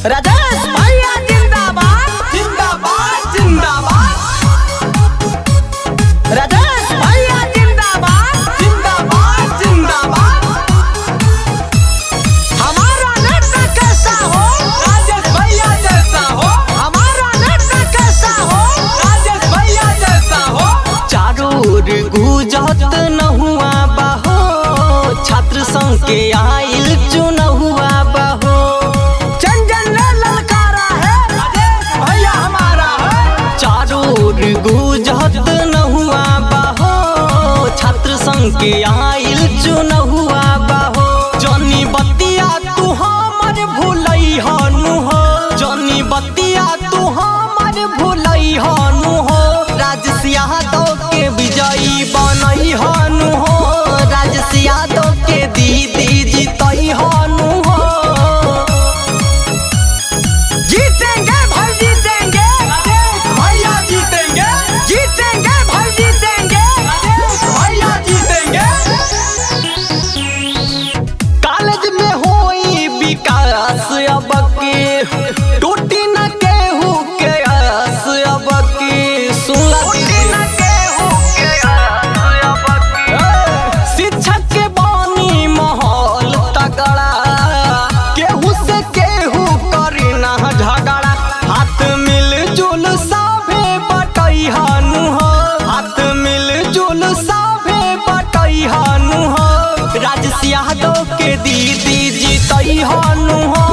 राजेश भैया जिंदाबाद जिंदाबाद जिंदाबाद। राजेश भैया जिंदाबाद जिंदाबाद जिंदाबाद। हमारा नेता कैसा हो राजेश भैया जैसा हो। हमारा नेता कैसा हो राजेश भैया जैसा हो। चारों ओर गुजत न हुआ बाहो, छात्र संघ के आइल चुन हुआ बाहो। गुजत न हुआ बाहो, छात्र संघ के आइल चुन हुआ बाहो। जनी बतिया तू हमर भूलई हनु हो, जनी बतिया तू हमर भूलई हनु हो। राजेश यादव के विजयी बनई हनु हो, राजेश यादव के दीदी जीतई हनु हो। जीतेंगे भाई जीतेंगे, भैया जीतेंगे, जीतेंगे भाई जीतेंगे, भैया जीतेंगे। कॉलेज में होई विकास अब की, टूटी न केहू के आस अब की। सुनला शिक्षक के बानी माहौल तगड़ा, केहू से केहू करी ना झगड़ा। हाथ मिल जुल साभे बटई हनु हो, हाथ मिल जुल साभे बटई हनु हो। राजेश यादव के दीदी जीतई हनु हो,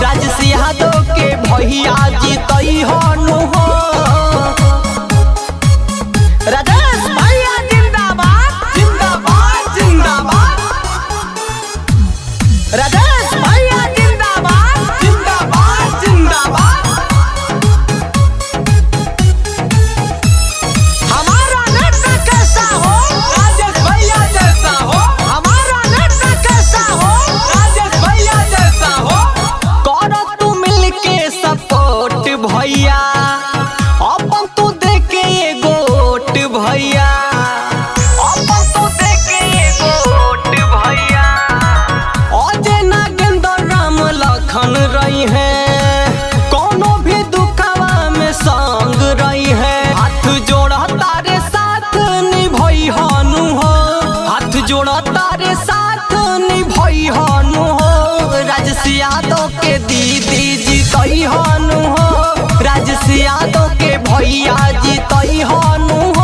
राजेश यादव के भैया जीतई हनु हो। राजेश भैया जिंदाबाद जिंदाबाद जिंदाबाद। राजेश भैया जिंदाबाद जिंदाबाद जिंदाबाद। हमारा नेता कैसा हो राजेश भैया जैसा हो। हमारा नेता कैसा हो राजेश भैया जैसा हो। कर तू मिलके सपोर्ट भैया, अपन तू देके एगो वोट भैया, अपन तू देके एगो वोट भैया। अजय नागेंद्र राम लखन रही है, कोनो भी दुखवा में संग रही है। हाथ जोड़ा तारे साथ निभई हनु हो, हाथ जोड़ा तारे साथ निभई हनु हो। राजेश यादव के दीदी जीतई हनु हो, राजेश यादव के भैया जीतई हनु हो।